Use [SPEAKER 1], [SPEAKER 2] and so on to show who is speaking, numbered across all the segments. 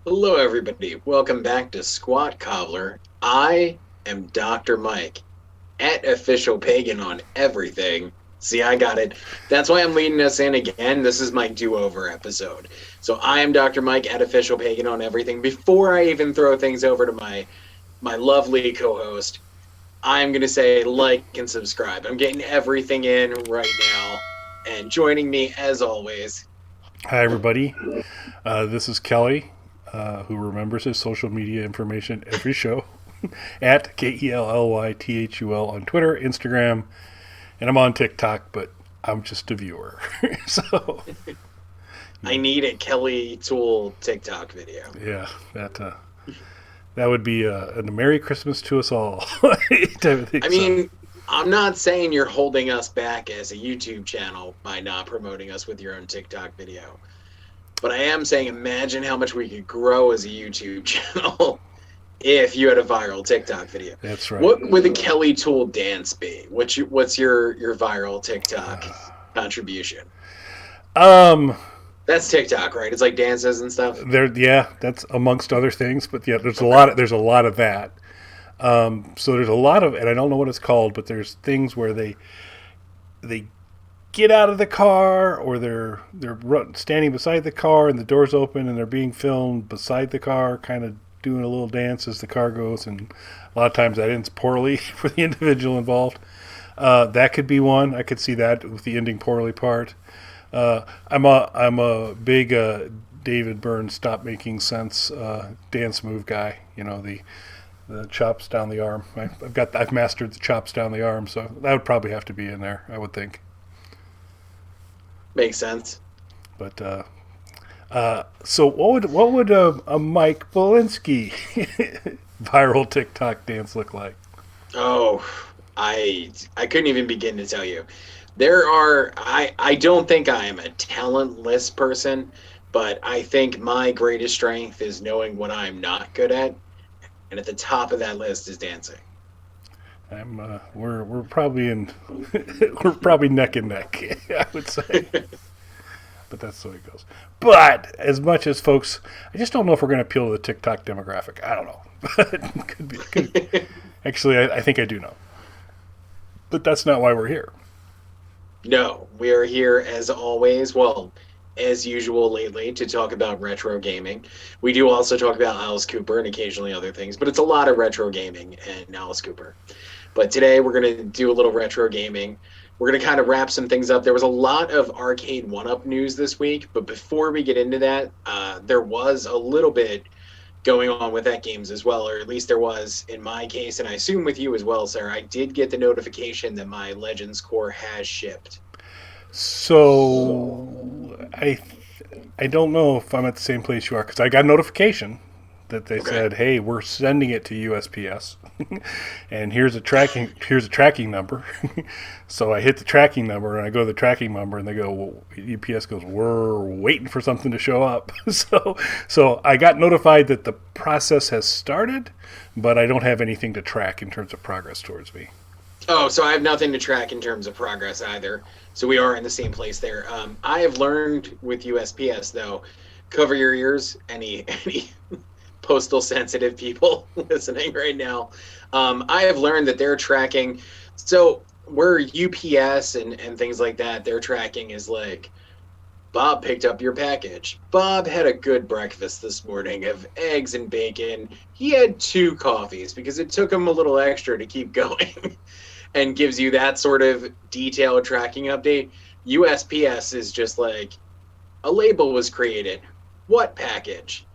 [SPEAKER 1] Hello, everybody. Welcome back to Squat Cobbler. I am Dr. Mike, at Official Pagan on everything. See, I got it. That's why I'm leading us in again. This is my do-over episode. So I am Dr. Mike, at Official Pagan on everything. Before I even throw things over to my lovely co-host, I'm gonna say like and subscribe. I'm getting everything in right now, and joining me as always.
[SPEAKER 2] Hi, everybody. This is Kelly, who remembers his social media information every show at KELLYTHUL on Twitter, Instagram, and I'm on TikTok, but I'm just a viewer. So,
[SPEAKER 1] I need a Kelly Tool TikTok video.
[SPEAKER 2] yeah, that would be a Merry Christmas to us all type of thing.
[SPEAKER 1] I
[SPEAKER 2] So,
[SPEAKER 1] mean, I'm not saying you're holding us back as a YouTube channel by not promoting us with your own TikTok video. But I am saying imagine how much we could grow as a YouTube channel if you had a viral TikTok video.
[SPEAKER 2] that's right.
[SPEAKER 1] What would the Kelly Tool dance be? What's your viral TikTok contribution?
[SPEAKER 2] Um,
[SPEAKER 1] That's TikTok, right? It's like dances and stuff.
[SPEAKER 2] yeah, that's amongst other things, but yeah,
[SPEAKER 1] Okay.
[SPEAKER 2] there's a lot of that. So there's a lot of, and I don't know what it's called, but there's things where they get out of the car, or standing beside the car and the door's open and they're being filmed beside the car, kind of doing a little dance as the car goes, and a lot of times that ends poorly for the individual involved. That could be one. I could see that with the ending poorly part. I'm a big David Byrne stop making sense dance move guy. You know, the chops down the arm. I've mastered the chops down the arm, so that would probably have to be in there, I would think.
[SPEAKER 1] Makes sense.
[SPEAKER 2] But so what would a Mike Bolinski viral TikTok dance look like?
[SPEAKER 1] Oh, I couldn't even begin to tell you. I don't think I am a talentless person, but I think my greatest strength is knowing what I'm not good at, and at the top of that list is dancing.
[SPEAKER 2] We're probably in we're probably neck and neck, I would say. But that's the way it goes. But as much as folks, I just don't know if we're going to appeal to the TikTok demographic. I don't know. But could be. Actually, I think I do know. But that's not why we're here.
[SPEAKER 1] No, we are here as always, well, as usual lately, to talk about retro gaming. We do also talk about Alice Cooper and occasionally other things, but it's a lot of retro gaming and Alice Cooper. But today we're going to do a little retro gaming. We're going to kind of wrap some things up. There was a lot of Arcade1Up news this week, but before we get into that, there was a little bit going on with that games as well, or at least there was in my case, and I assume with you as well, sir. I did get the notification that my Legends core has shipped.
[SPEAKER 2] So I don't know if I'm at the same place you are, because I got a notification that they
[SPEAKER 1] Okay.
[SPEAKER 2] said, "Hey, we're sending it to USPS, and here's a tracking number." So I hit the tracking number, and I go to the tracking number, and they go, well, UPS goes, "We're waiting for something to show up." So I got notified that the process has started, but I don't have anything to track in terms of progress towards me.
[SPEAKER 1] Oh, so I have nothing to track in terms of progress either. So we are in the same place there. I have learned with USPS though, cover your ears. Any postal sensitive people listening right now. I have learned that they're tracking. So where UPS and things like that, their tracking is like Bob picked up your package. Bob had a good breakfast this morning of eggs and bacon. He had two coffees because it took him a little extra to keep going. And gives you that sort of detailed tracking update. USPS is just like a label was created. What package?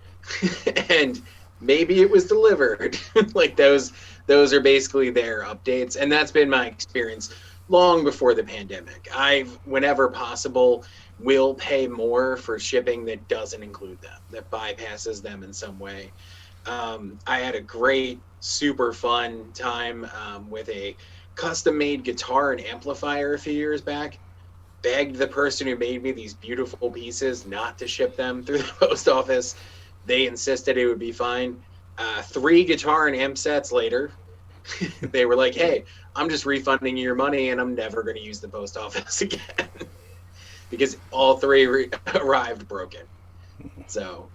[SPEAKER 1] And maybe it was delivered. Like those are basically their updates, and that's been my experience long before the pandemic. I've whenever possible will pay more for shipping that doesn't include them, that bypasses them in some way. I had a great, super fun time with a custom made guitar and amplifier a few years back. Begged the person who made me these beautiful pieces not to ship them through the post office. They insisted it would be fine. Three guitar and amp sets later, they were like, "Hey, I'm just refunding you your money, and I'm never going to use the post office again," because all three arrived broken. So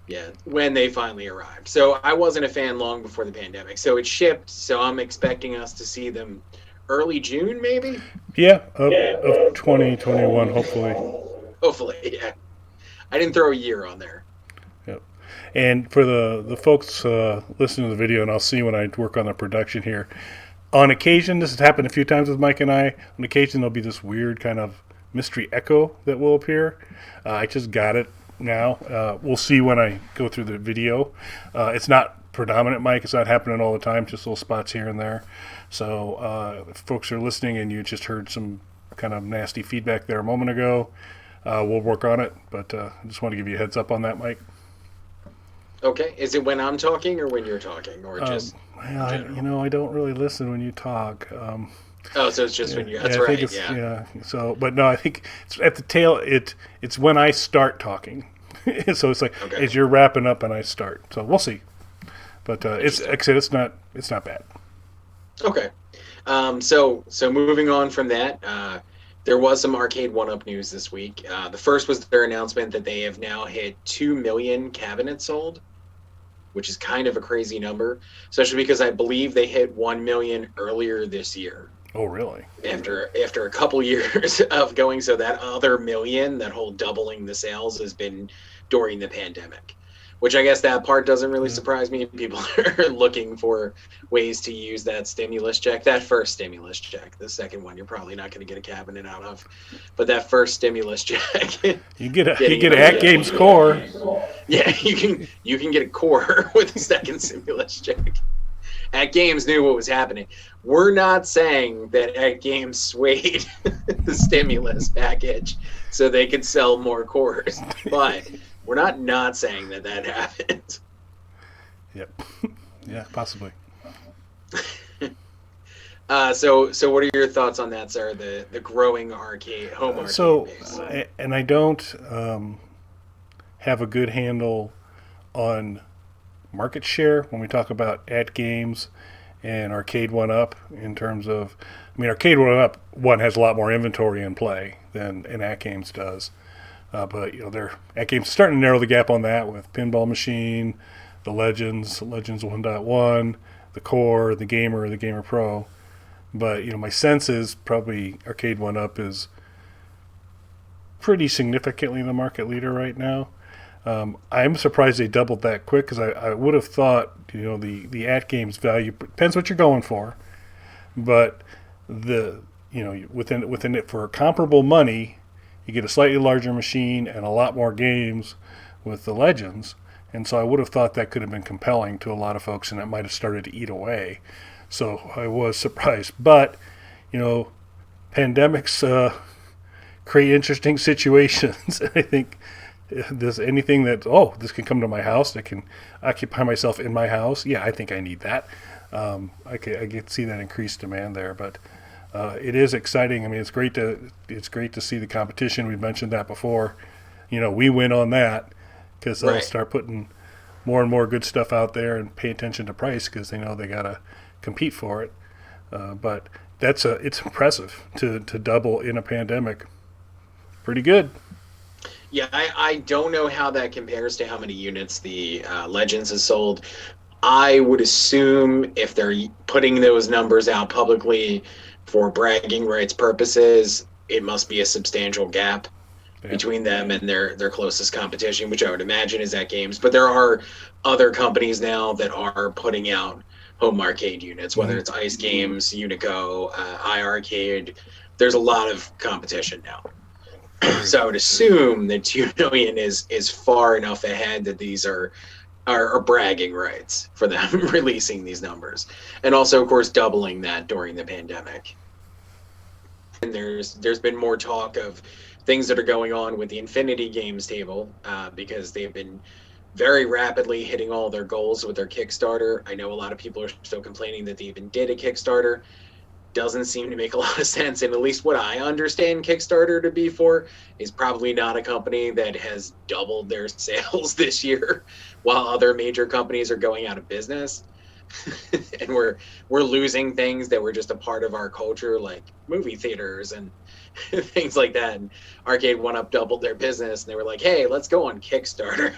[SPEAKER 1] Yeah, when they finally arrived. So I wasn't a fan long before the pandemic. So it shipped. So I'm expecting us to see them early June, maybe.
[SPEAKER 2] Yeah, of 2021, hopefully.
[SPEAKER 1] Hopefully, yeah. I didn't throw a year on there.
[SPEAKER 2] Yep. And for the folks listening to the video, and I'll see when I work on the production here. On occasion, this has happened a few times with Mike and I. On occasion, there'll be this weird kind of mystery echo that will appear. I just got it now. We'll see when I go through the video. It's not predominant, Mike. It's not happening all the time. Just little spots here and there. So if folks are listening and you just heard some kind of nasty feedback there a moment ago, we'll work on it. But I just want to give you a heads up on that, Mike.
[SPEAKER 1] Okay. Is it when I'm talking or when you're talking, or just
[SPEAKER 2] Well,
[SPEAKER 1] in general?
[SPEAKER 2] I don't really listen when you talk.
[SPEAKER 1] Oh, so it's just
[SPEAKER 2] Yeah,
[SPEAKER 1] when you.
[SPEAKER 2] yeah,
[SPEAKER 1] That's
[SPEAKER 2] I think
[SPEAKER 1] right.
[SPEAKER 2] it's
[SPEAKER 1] Yeah.
[SPEAKER 2] yeah. So, but no, I think it's at the tail. It's when I start talking. So it's like
[SPEAKER 1] Okay.
[SPEAKER 2] as you're wrapping up and I start. So we'll see. But it's
[SPEAKER 1] Interesting.
[SPEAKER 2] like I said, it's not bad.
[SPEAKER 1] Okay. So moving on from that, there was some Arcade1Up news this week. The first was their announcement that they have now hit 2 million cabinets sold, which is kind of a crazy number, especially because I believe they hit 1 million earlier this year.
[SPEAKER 2] Oh, really?
[SPEAKER 1] After a couple years of going, so that other million, that whole doubling the sales, has been during the pandemic, which I guess that part doesn't really
[SPEAKER 2] Yeah.
[SPEAKER 1] surprise me. People are looking for ways to use that stimulus check, that first stimulus check. The second one you're probably not going to get a cabinet out of, but that first stimulus check,
[SPEAKER 2] You
[SPEAKER 1] getting
[SPEAKER 2] get
[SPEAKER 1] it
[SPEAKER 2] a
[SPEAKER 1] under
[SPEAKER 2] At
[SPEAKER 1] that
[SPEAKER 2] Games
[SPEAKER 1] 1
[SPEAKER 2] core.
[SPEAKER 1] million. Yeah, you can get a core with a second stimulus check. At Games knew what was happening. We're not saying that At Games swayed the stimulus package so they could sell more cores, but we're not saying that happened.
[SPEAKER 2] Yep. Yeah, possibly.
[SPEAKER 1] So what are your thoughts on that, sir? The growing home arcade
[SPEAKER 2] So,
[SPEAKER 1] base.
[SPEAKER 2] and I don't have a good handle on market share when we talk about At Games and Arcade1Up in terms of, I mean, Arcade1Up one has a lot more inventory in play than an At Games does. But they're At Games starting to narrow the gap on that with Pinball Machine, the Legends 1.1, the Core, the Gamer Pro. But my sense is probably Arcade1Up is pretty significantly the market leader right now. I'm surprised they doubled that quick because I would have thought the At Games value depends what you're going for, but the within it for comparable money, you get a slightly larger machine and a lot more games with the Legends, and so I would have thought that could have been compelling to a lot of folks, and it might have started to eat away. So I was surprised, but pandemics create interesting situations. I think there's anything that this can come to my house, that can occupy myself in my house. Yeah, I think I need that. I can see that increased demand there, but it is exciting. I mean, it's great to see the competition. We mentioned that before. We win on that because they'll
[SPEAKER 1] Right.
[SPEAKER 2] start putting more and more good stuff out there and pay attention to price because they know they gotta compete for it. But it's impressive to double in a pandemic. Pretty good.
[SPEAKER 1] Yeah, I don't know how that compares to how many units the Legends has sold. I would assume if they're putting those numbers out publicly for bragging rights purposes, it must be a substantial gap
[SPEAKER 2] Yeah.
[SPEAKER 1] between them and their closest competition, which I would imagine is At Games. But there are other companies now that are putting out home arcade units, whether
[SPEAKER 2] Mhm.
[SPEAKER 1] it's Ice Games, Unico, iArcade. There's a lot of competition now.
[SPEAKER 2] Agreed.
[SPEAKER 1] So I would assume that 2 million is far enough ahead that these are bragging rights for them releasing these numbers, and also of course doubling that during the pandemic. And there's been more talk of things that are going on with the Infinity Games table, because they've been very rapidly hitting all their goals with their Kickstarter. I know a lot of people are still complaining that they even did a Kickstarter. Doesn't seem to make a lot of sense. And at least what I understand Kickstarter to be for is probably not a company that has doubled their sales this year while other major companies are going out of business. And we're losing things that were just a part of our culture, like movie theaters and things like that. And Arcade1Up doubled their business and they were like, hey, let's go on Kickstarter.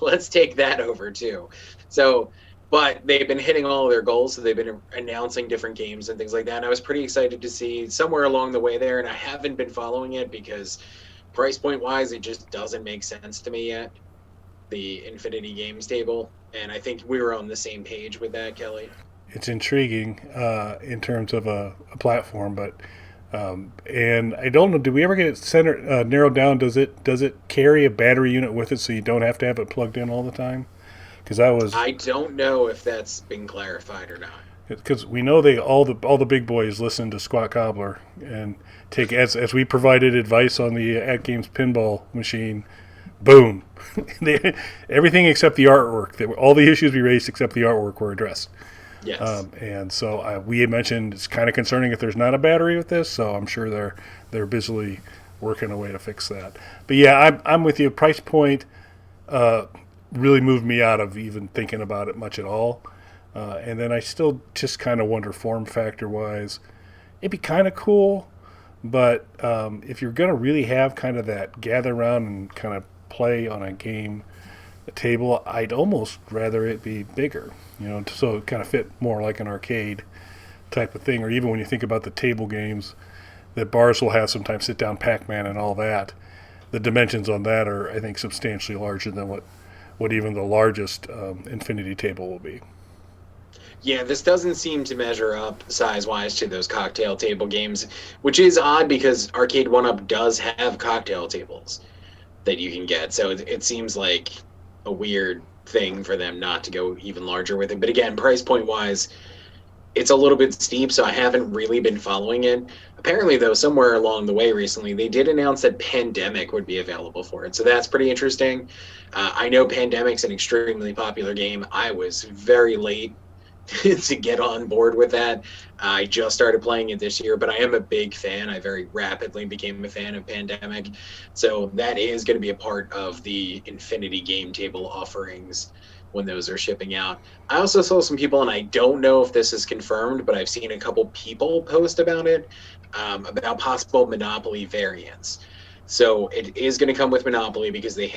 [SPEAKER 1] let's take that over too. So, but they've been hitting all of their goals, so they've been announcing different games and things like that. And I was pretty excited to see somewhere along the way there, and I haven't been following it because price point wise, it just doesn't make sense to me yet. The Infinity Games table, and I think we were on the same page with that, Kelly.
[SPEAKER 2] It's intriguing in terms of a platform, but and I don't know. Do we ever get it narrowed down? Does it carry a battery unit with it so you don't have to have it plugged in all the time? Because I was
[SPEAKER 1] I don't know if that's been clarified or not.
[SPEAKER 2] because we know they all the big boys listen to Squat Cobbler and take as we provided advice on the At Games pinball machine. Boom, everything except the artwork. All the issues we raised except the artwork were addressed.
[SPEAKER 1] Yes.
[SPEAKER 2] And so we had mentioned it's kind of concerning if there's not a battery with this. So I'm sure they're busily working a way to fix that. But yeah, I'm with you. Price point really moved me out of even thinking about it much at all. And then I still just kind of wonder form factor wise, it'd be kind of cool. But if you're going to really have kind of that gather around and kind of play on a table, I'd almost rather it be bigger, so it kind of fit more like an arcade type of thing. Or even when you think about the table games that bars will have sometimes, sit down Pac-Man and all that, the dimensions on that are, I think, substantially larger than what even the largest Infinity table will be.
[SPEAKER 1] Yeah, this doesn't seem to measure up size-wise to those cocktail table games, which is odd because Arcade1Up does have cocktail tables that you can get. So it seems like a weird thing for them not to go even larger with it. But again, price point wise, it's a little bit steep, so I haven't really been following it. Apparently, though, somewhere along the way recently, they did announce that Pandemic would be available for it. So that's pretty interesting. I know Pandemic's an extremely popular game. I was very late to get on board with that. I just started playing it this year, but I am a big fan. I very rapidly became a fan of Pandemic. So that is going to be a part of the Infinity Game Table offerings when those are shipping out. I also saw some people, and I don't know if this is confirmed, but I've seen a couple people post about it, about possible Monopoly variants. So it is going to come with Monopoly because they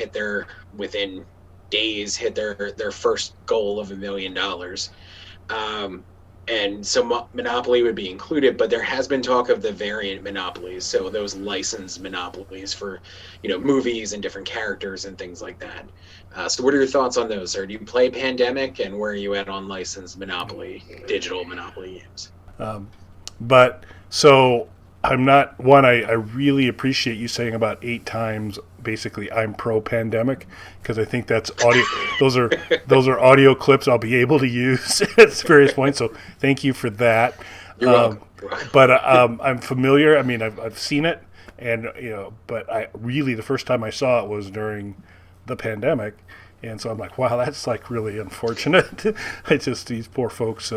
[SPEAKER 1] within days, hit their first goal of $1 million. And so Monopoly would be included, but there has been talk of the variant Monopolies, so those licensed Monopolies for, movies and different characters and things like that. So what are your thoughts on those, sir? Do you play Pandemic, and where are you at on licensed Monopoly, digital Monopoly games?
[SPEAKER 2] But so I'm not one. I really appreciate you saying about 8 times. Basically, I'm pro Pandemic because I think that's audio. those are audio clips I'll be able to use at various points. So thank you for that.
[SPEAKER 1] You're welcome.
[SPEAKER 2] But I'm familiar. I mean, I've seen it, and but I really the first time I saw it was during the pandemic, and so I'm like, wow, that's like really unfortunate. These poor folks.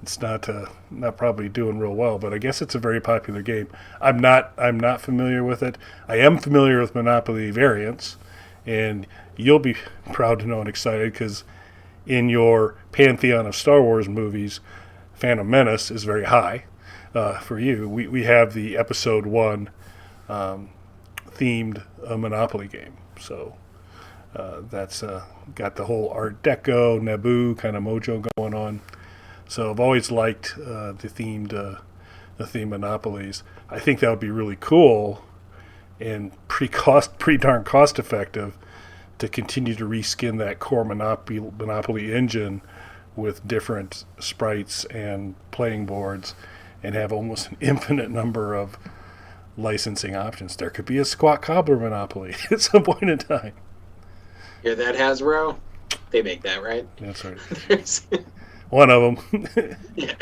[SPEAKER 2] It's not probably doing real well, but I guess it's a very popular game. I'm not familiar with it. I am familiar with Monopoly variants, and you'll be proud to know and excited because in your pantheon of Star Wars movies, Phantom Menace is very high for you. We have the Episode 1 themed Monopoly game, so that's got the whole Art Deco, Naboo kind of mojo going on. So I've always liked the themed monopolies. I think that would be really cool and pretty darn cost effective to continue to reskin that core Monopoly engine with different sprites and playing boards and have almost an infinite number of licensing options. There could be a Squat Cobbler Monopoly at some point in time.
[SPEAKER 1] Hear that, Hasbro? They make that, right?
[SPEAKER 2] That's right. One of them.
[SPEAKER 1] Yeah.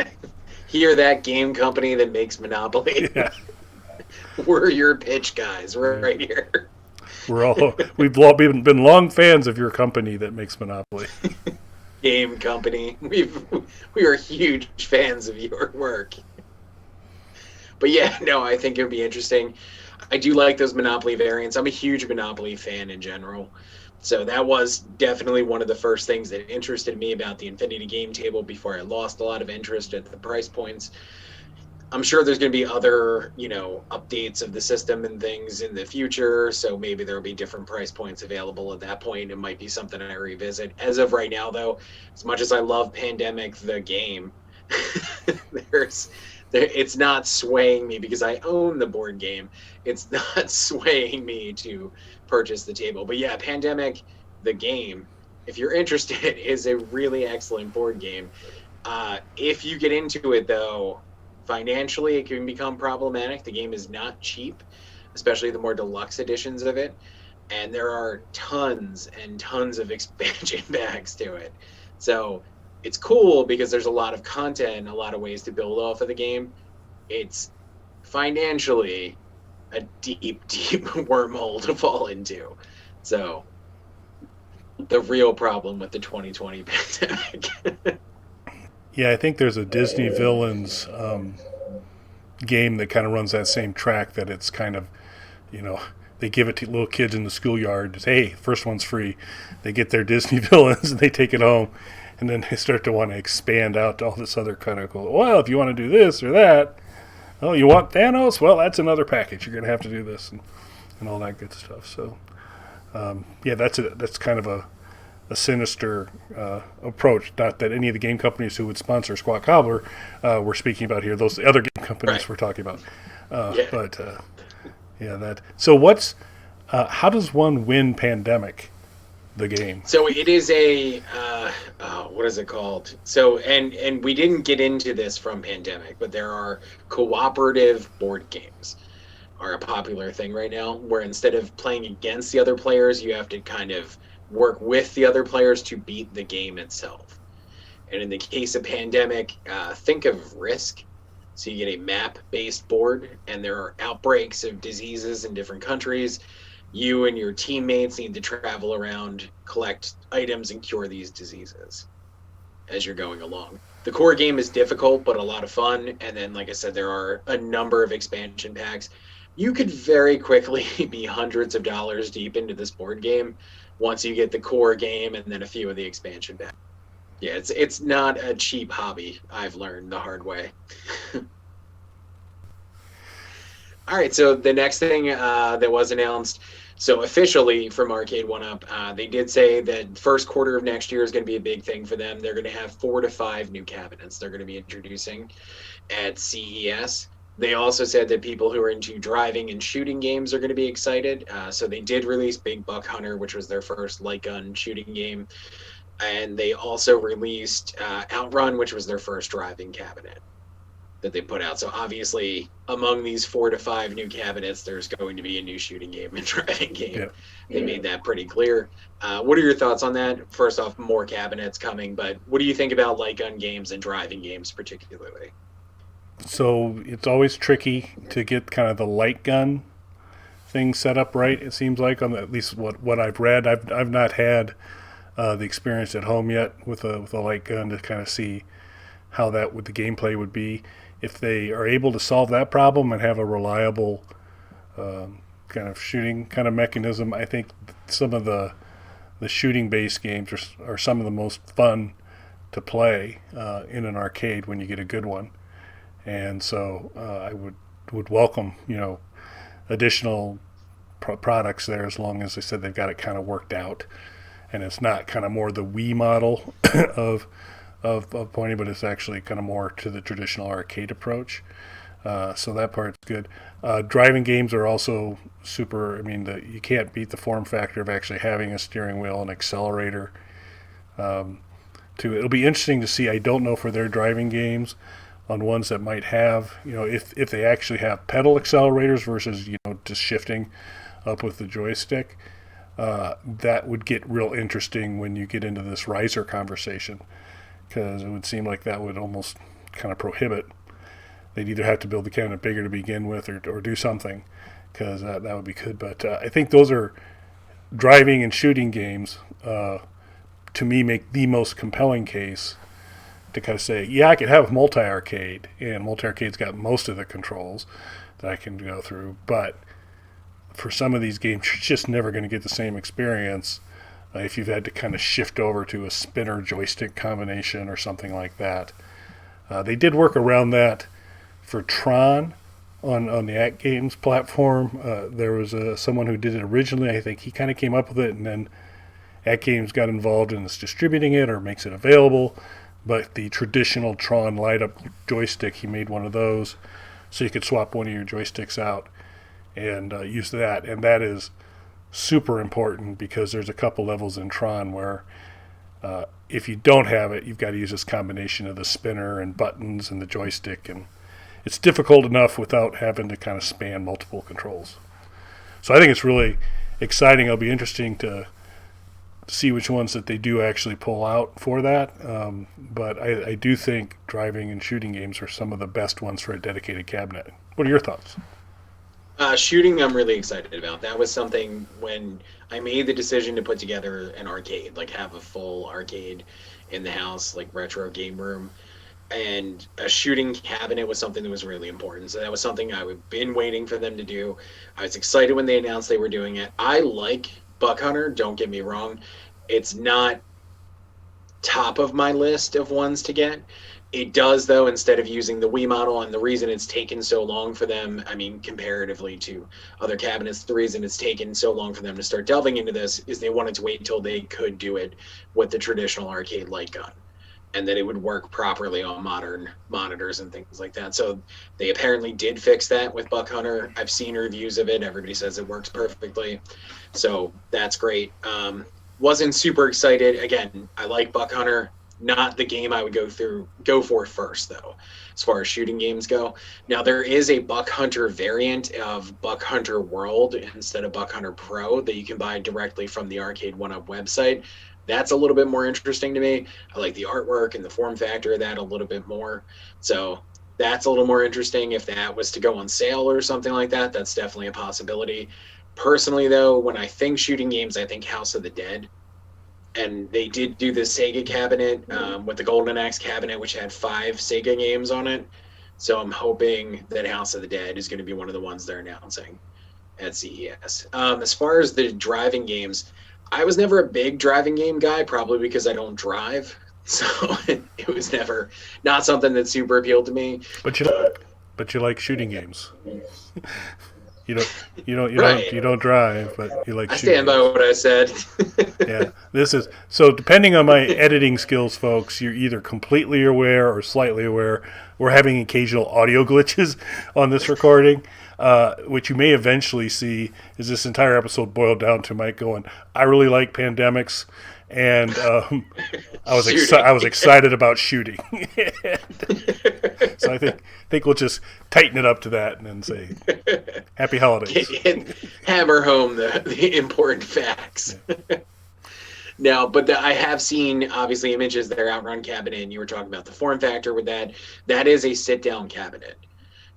[SPEAKER 1] Hear that, game company that makes Monopoly?
[SPEAKER 2] Yeah.
[SPEAKER 1] We're your pitch guys. We're right here.
[SPEAKER 2] We've been long fans of your company that makes Monopoly.
[SPEAKER 1] Game company. We are huge fans of your work. But yeah, no, I think it would be interesting. I do like those Monopoly variants. I'm a huge Monopoly fan in general. So that was definitely one of the first things that interested me about the Infinity Game Table before I lost a lot of interest at the price points. I'm sure there's going to be other, updates of the system and things in the future. So maybe there'll be different price points available at that point. It might be something I revisit. As of right now, though, as much as I love Pandemic, the game, there's it's not swaying me because I own the board game. It's not swaying me to purchase the table. But yeah, Pandemic, the game, if you're interested, is a really excellent board game. If you get into it, though, financially, it can become problematic. The game is not cheap, especially the more deluxe editions of it. And there are tons and tons of expansion packs to it. So it's cool because there's a lot of content, a lot of ways to build off of the game. It's financially a deep, deep wormhole to fall into. So the real problem with the 2020 pandemic.
[SPEAKER 2] Yeah, I think there's a Disney Villains game that kind of runs that same track. That it's kind of, you know, they give it to little kids in the schoolyard. Just, hey, first one's free. They get their Disney Villains and they take it home, and then they start to want to expand out to all this other kind of cool. Well, if you want to do this or that, oh, you want Thanos? Well, that's another package. You're going to have to do this and all that good stuff. So, yeah, that's kind of a sinister approach. Not that any of the game companies who would sponsor Squat Cobbler we're speaking about here. Those other game companies
[SPEAKER 1] Right.
[SPEAKER 2] we're talking about.
[SPEAKER 1] Yeah.
[SPEAKER 2] But yeah, that. So what's how does one win Pandemic, the game?
[SPEAKER 1] So it is a what is it called? So and we didn't get into this from Pandemic, but there are cooperative board games are a popular thing right now, where instead of playing against the other players, you have to kind of work with the other players to beat the game itself. And in the case of Pandemic, think of Risk. So you get a map-based board, and there are outbreaks of diseases in different countries. You and your teammates need to travel around, collect items, and cure these diseases as you're going along. The core game is difficult, but a lot of fun. And then, like I said, there are a number of expansion packs. You could very quickly be hundreds of dollars deep into this board game once you get the core game and then a few of the expansion packs. Yeah, it's not a cheap hobby. I've learned the hard way. All right, so the next thing that was announced, so officially from Arcade1Up, they did say that first quarter of next year is going to be a big thing for them. They're going to have 4 to 5 new cabinets they're going to be introducing at CES. They also said that people who are into driving and shooting games are going to be excited. So they did release Big Buck Hunter, which was their first light gun shooting game. And they also released Outrun, which was their first driving cabinet that they put out. So obviously, among these 4 to 5 new cabinets, there's going to be a new shooting game and driving game.
[SPEAKER 2] Yeah.
[SPEAKER 1] They made that pretty clear. What are your thoughts on that? First off, more cabinets coming, but what do you think about light gun games and driving games particularly?
[SPEAKER 2] So it's always tricky to get kind of the light gun thing set up right. It seems like on at least what I've read. I've not had the experience at home yet with a light gun to kind of see how that would the gameplay would be. If they are able to solve that problem and have a reliable kind of shooting kind of mechanism, I think some of the shooting based games are some of the most fun to play in an arcade when you get a good one. And so I would welcome additional products there, as long as they said they've got it kind of worked out, and it's not kind of more the Wii model of pointing, but it's actually kind of more to the traditional arcade approach. So that part's good. Driving games are also super. I mean, you can't beat the form factor of actually having a steering wheel and accelerator. It'll be interesting to see. I don't know for their driving games on ones that might have, if they actually have pedal accelerators versus just shifting up with the joystick. That would get real interesting when you get into this riser conversation, because it would seem like that would almost kind of prohibit. They'd either have to build the cabinet bigger to begin with, or do something, because that would be good. But I think those are driving and shooting games. To me, make the most compelling case to kind of say, yeah, I could have multi-arcade, and multi-arcade's got most of the controls that I can go through, but for some of these games, you're just never going to get the same experience if you've had to kind of shift over to a spinner joystick combination or something like that. They did work around that for Tron on the Act Games platform. There was someone who did it originally. I think he kind of came up with it, and then Act Games got involved and is distributing it or makes it available. But the traditional Tron light-up joystick, he made one of those, so you could swap one of your joysticks out and use that. And that is super important because there's a couple levels in Tron where if you don't have it, you've got to use this combination of the spinner and buttons and the joystick, and it's difficult enough without having to kind of span multiple controls. So I think it's really exciting. It'll be interesting to see which ones that they do actually pull out for that. But I do think driving and shooting games are some of the best ones for a dedicated cabinet. What are your thoughts?
[SPEAKER 1] Shooting, I'm really excited about. That was something when I made the decision to put together an arcade, like have a full arcade in the house, like retro game room. And a shooting cabinet was something that was really important. So that was something I've been waiting for them to do. I was excited when they announced they were doing it. I like Buck Hunter, don't get me wrong. It's not top of my list of ones to get. It does, though, instead of using the Wii model, and the reason it's taken so long for them, I mean, comparatively to other cabinets, the reason it's taken so long for them to start delving into this is they wanted to wait until they could do it with the traditional arcade light gun, and that it would work properly on modern monitors and things like that. So they apparently did fix that with Buck Hunter. I've seen reviews of it. Everybody says it works perfectly. So that's great. Wasn't super excited. Again, I like Buck Hunter. Not the game I would go for first, though, as far as shooting games go. Now, there is a Buck Hunter variant of Buck Hunter World instead of Buck Hunter Pro that you can buy directly from the Arcade1Up website. That's a little bit more interesting to me. I like the artwork and the form factor of that a little bit more. So that's a little more interesting. If that was to go on sale or something like that, that's definitely a possibility. Personally, though, when I think shooting games, I think House of the Dead. And they did do the Sega cabinet with the Golden Axe cabinet, which had 5 Sega games on it. So I'm hoping that House of the Dead is going to be one of the ones they're announcing at CES. As far as the driving games, I was never a big driving game guy, probably because I don't drive. So it was never not something that super appealed to me.
[SPEAKER 2] But you like shooting games. You
[SPEAKER 1] Right.
[SPEAKER 2] don't drive, but you like
[SPEAKER 1] I
[SPEAKER 2] shooting
[SPEAKER 1] stand by
[SPEAKER 2] games.
[SPEAKER 1] what I said.
[SPEAKER 2] Yeah, this is so. Depending on my editing skills, folks, you're either completely aware or slightly aware. We're having occasional audio glitches on this recording, which you may eventually see. Is this entire episode boiled down to Mike going, "I really like pandemics," and I was excited about shooting. So I think we'll just tighten it up to that and then say, "Happy holidays."
[SPEAKER 1] Hammer home the important facts.
[SPEAKER 2] Yeah.
[SPEAKER 1] Now, but I have seen, obviously, images that are Outrun cabinet, and you were talking about the form factor with that. That is a sit-down cabinet,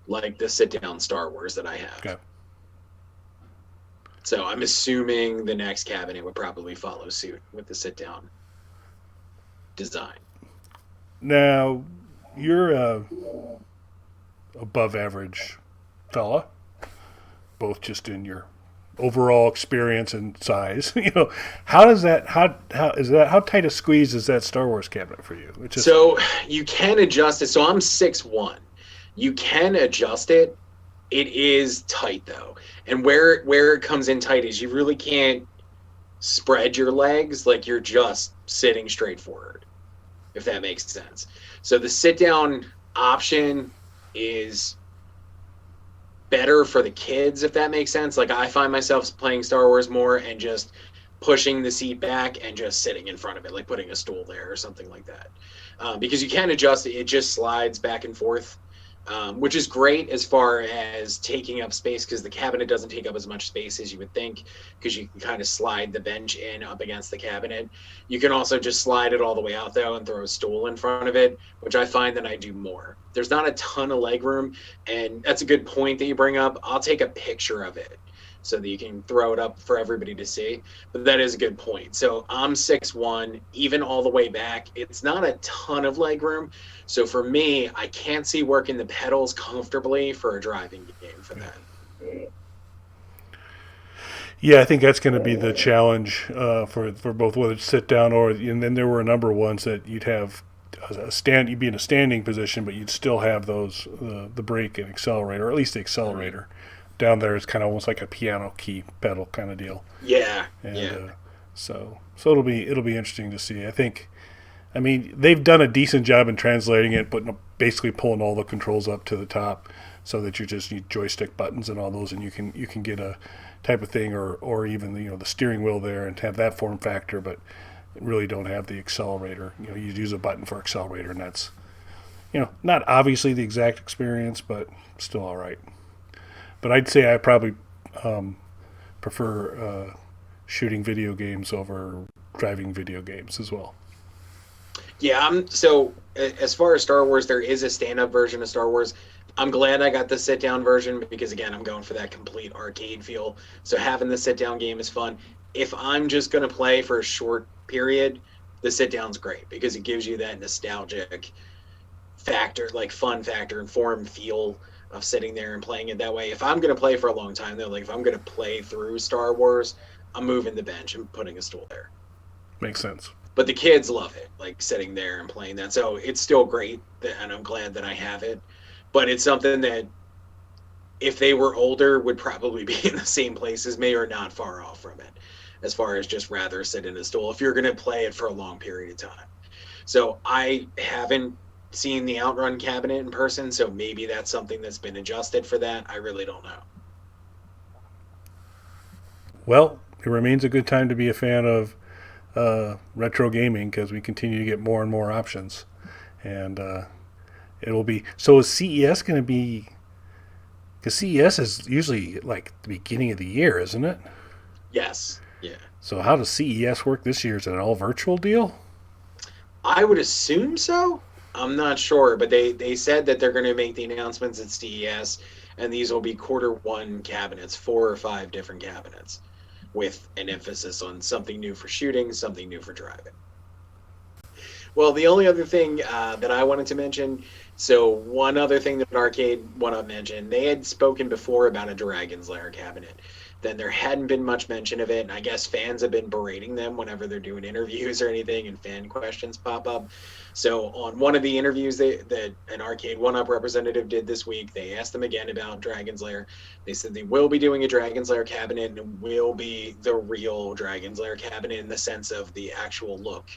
[SPEAKER 1] like the sit-down Star Wars that I have.
[SPEAKER 2] Okay.
[SPEAKER 1] So I'm assuming the next cabinet would probably follow suit with the sit-down design.
[SPEAKER 2] Now, you're above average fella, both just in your overall experience and size. How tight a squeeze is that Star Wars cabinet for you?
[SPEAKER 1] So you can adjust it. So I'm 6'1". You can adjust it. It is tight though. And where it comes in tight is you really can't spread your legs, like you're just sitting straight forward, if that makes sense. So the sit down option is better for the kids, if that makes sense. Like I find myself playing Star Wars more and just pushing the seat back and just sitting in front of it, like putting a stool there or something like that. Because you can adjust it. It just slides back and forth, which is great as far as taking up space, because the cabinet doesn't take up as much space as you would think, because you can kind of slide the bench in up against the cabinet. You can also just slide it all the way out, though, and throw a stool in front of it, which I find that I do more. There's not a ton of leg room, and that's a good point that you bring up. I'll take a picture of it so that you can throw it up for everybody to see. But that is a good point. So I'm 6'1", even all the way back. It's not a ton of leg room. So for me, I can't see working the pedals comfortably for a driving game for that.
[SPEAKER 2] Yeah, I think that's going to be the challenge for both, whether it's sit down or, and then there were a number of ones that you'd have a stand. You'd be in a standing position, but you'd still have those the brake and accelerator, or at least the accelerator. Down there is kind of almost like a piano key pedal kind of deal.
[SPEAKER 1] Yeah,
[SPEAKER 2] And
[SPEAKER 1] yeah.
[SPEAKER 2] so it'll be interesting to see. I mean, they've done a decent job in translating it, but basically pulling all the controls up to the top, so that you just need joystick buttons and all those, and you can get a type of thing, or even the steering wheel there and have that form factor, but really don't have the accelerator. You use a button for accelerator, and that's not obviously the exact experience, but still all right. But I'd say I probably prefer shooting video games over driving video games as well.
[SPEAKER 1] Yeah, so as far as Star Wars, there is a stand-up version of Star Wars. I'm glad I got the sit-down version because again, I'm going for that complete arcade feel. So having the sit-down game is fun. If I'm just going to play for a short period, the sit-down's great because it gives you that nostalgic factor, like fun factor and form feel of sitting there and playing it that way. If I'm going to play for a long time, though, like if I'm going to play through Star Wars, I'm moving the bench and putting a stool there.
[SPEAKER 2] Makes sense.
[SPEAKER 1] But the kids love it, like sitting there and playing that. So it's still great, and I'm glad that I have it. But it's something that, if they were older, would probably be in the same place as me or not far off from it, as far as just rather sit in a stool if you're going to play it for a long period of time. So I haven't seen the Outrun cabinet in person, so maybe that's something that's been adjusted for that. I really don't know.
[SPEAKER 2] Well, it remains a good time to be a fan of retro gaming because we continue to get more and more options, and it will be. So is CES going to be? Because CES is usually like the beginning of the year, isn't it?
[SPEAKER 1] Yes. Yeah.
[SPEAKER 2] So how does CES work this year? Is it an all virtual deal?
[SPEAKER 1] I would assume so. I'm not sure, but they said that they're going to make the announcements at CES, and these will be quarter 1 cabinets, 4 or 5 different cabinets, with an emphasis on something new for shooting, something new for driving. Well, the only other thing that I wanted to mention, so one other thing that Arcade1Up mentioned, they had spoken before about a Dragon's Lair cabinet. Then there hadn't been much mention of it, and I guess fans have been berating them whenever they're doing interviews or anything, and fan questions pop up. So on one of the interviews that an Arcade1Up representative did this week, they asked them again about Dragon's Lair. They said they will be doing a Dragon's Lair cabinet, and it will be the real Dragon's Lair cabinet in the sense of the actual look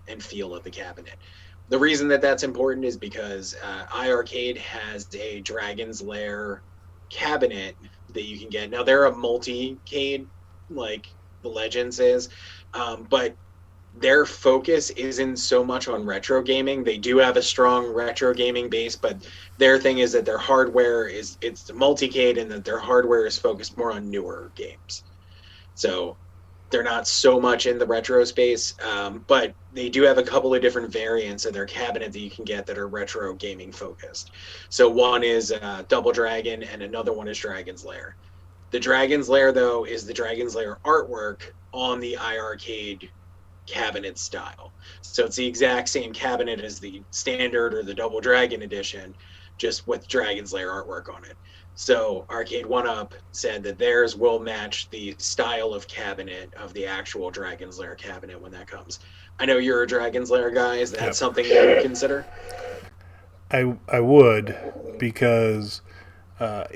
[SPEAKER 1] and feel of the cabinet. The reason that that's important is because iArcade has a Dragon's Lair cabinet that you can get. Now they're a multi-cade, like the Legends is, but their focus isn't so much on retro gaming. They do have a strong retro gaming base, but their thing is that their hardware it's multi-cade, and that their hardware is focused more on newer games. So they're not so much in the retro space, but they do have a couple of different variants of their cabinet that you can get that are retro gaming focused. So one is Double Dragon, and another one is Dragon's Lair. The Dragon's Lair, though, is the Dragon's Lair artwork on the iArcade cabinet style. So it's the exact same cabinet as the standard or the Double Dragon edition, just with Dragon's Lair artwork on it. So Arcade1Up said that theirs will match the style of cabinet of the actual Dragon's Lair cabinet when that comes. I know you're a Dragon's Lair guy. Is that something that you would consider?
[SPEAKER 2] I would, because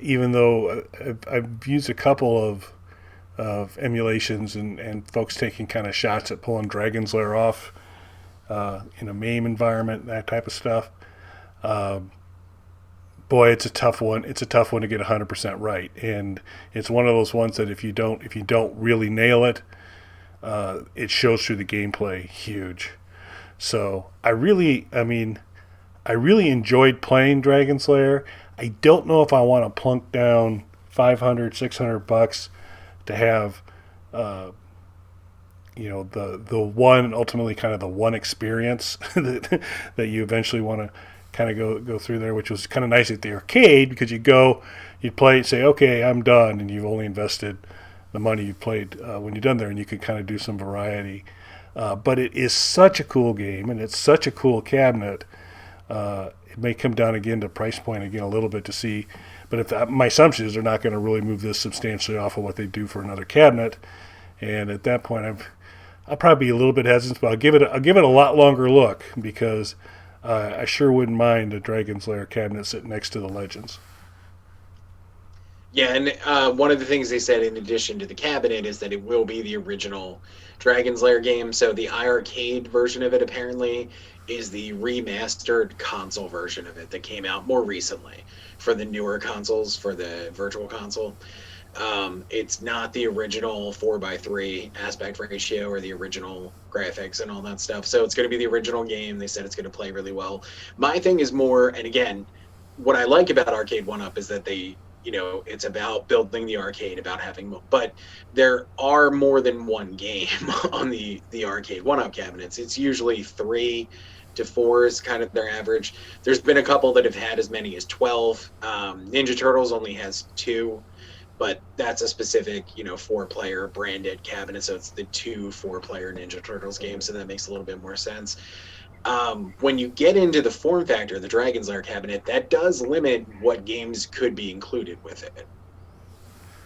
[SPEAKER 2] even though I've used a couple of emulations and folks taking kind of shots at pulling Dragon's Lair off in a MAME environment, that type of stuff. Boy, it's a tough one. It's a tough one to get 100% right, and it's one of those ones that if you don't really nail it, it shows through the gameplay huge. So I really enjoyed playing Dragon's Lair. I don't know if I want to plunk down $500-$600 to have the one, ultimately kind of the one experience that you eventually want to kind of go through there, which was kind of nice at the arcade, because you'd play, say, okay, I'm done, and you've only invested the money you played when you're done there, and you could kind of do some variety. But it is such a cool game, and it's such a cool cabinet. It may come down again to price point again a little bit to see, but my assumption is they're not going to really move this substantially off of what they do for another cabinet, and at that point I'll probably be a little bit hesitant, but I'll give it a lot longer look, because I sure wouldn't mind a Dragon's Lair cabinet sitting next to the Legends.
[SPEAKER 1] Yeah, and one of the things they said in addition to the cabinet is that it will be the original Dragon's Lair game. So the iArcade version of it apparently is the remastered console version of it that came out more recently for the newer consoles, for the virtual console. It's not the original 4:3 aspect ratio or the original graphics and all that stuff. So it's going to be the original game. They said it's going to play really well. My thing is more, and again, what I like about Arcade1Up is that they, it's about building the arcade, about having, but there are more than one game on the Arcade1Up cabinets. It's usually 3 to 4 is kind of their average. There's been a couple that have had as many as 12. Ninja Turtles only has 2, but that's a specific, 4-player branded cabinet. So it's the 2 4-player Ninja Turtles games. So that makes a little bit more sense. When you get into the form factor of the Dragon's Lair cabinet, that does limit what games could be included with it.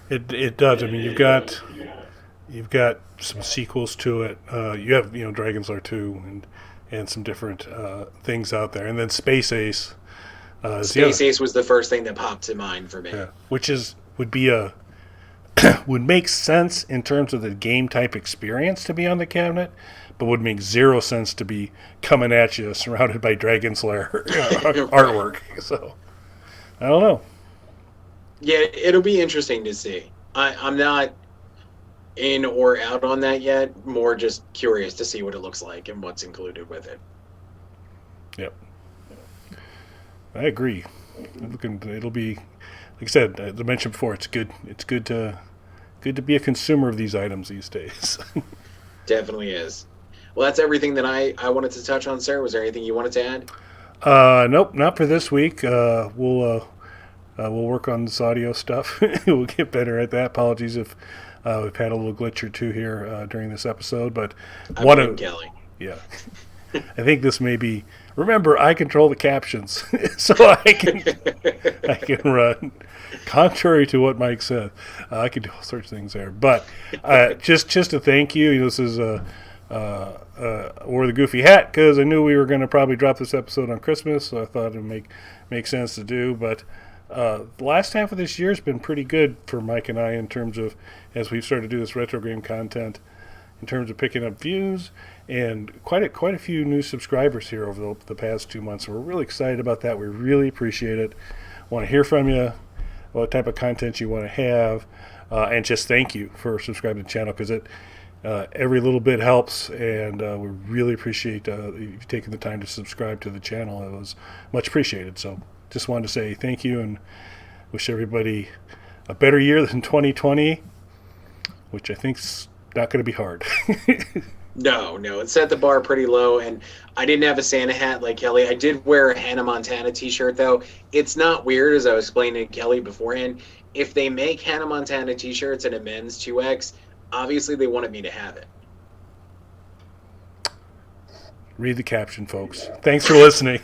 [SPEAKER 2] It does. I mean, you've got some sequels to it. You have Dragon's Lair 2 and some different things out there, and then Space Ace.
[SPEAKER 1] Space Ace was the first thing that popped to mind for me.
[SPEAKER 2] Yeah, which would be would make sense in terms of the game type experience to be on the cabinet, but would make zero sense to be coming at you surrounded by Dragon's Lair artwork. So I don't know.
[SPEAKER 1] Yeah, it'll be interesting to see. I'm not in or out on that yet. More just curious to see what it looks like and what's included with it.
[SPEAKER 2] Yep, I agree. It'll be, like I said, as I mentioned before, it's good. It's good to be a consumer of these items these days.
[SPEAKER 1] Definitely is. Well, that's everything that I wanted to touch on, sir. Was there anything you wanted to add?
[SPEAKER 2] Nope, not for this week. We'll work on this audio stuff. We'll get better at that. Apologies if we've had a little glitch or two here during this episode, but
[SPEAKER 1] Kelly.
[SPEAKER 2] Yeah, I think this may be. Remember, I control the captions, so I can run. Contrary to what Mike said, I can do all sorts of things there. But just a thank you. This is wore the goofy hat because I knew we were going to probably drop this episode on Christmas, so I thought it would make sense to do. But the last half of this year has been pretty good for Mike and I in terms of, as we've started to do this retro game content, in terms of picking up views and quite a few new subscribers here over the past 2 months. So we're really excited about that. We really appreciate it. Want to hear from you, what type of content you want to have, and just thank you for subscribing to the channel because every little bit helps, and we really appreciate you taking the time to subscribe to the channel. It was much appreciated. So just wanted to say thank you and wish everybody a better year than 2020, which I think's not going to be hard.
[SPEAKER 1] No, it set the bar pretty low, and I didn't have a Santa hat like Kelly. I did wear a Hannah Montana t-shirt, though. It's not weird, as I was explaining to Kelly beforehand. If they make Hannah Montana t-shirts in a men's 2X, obviously they wanted me to have it.
[SPEAKER 2] Read the caption, folks. Thanks for listening.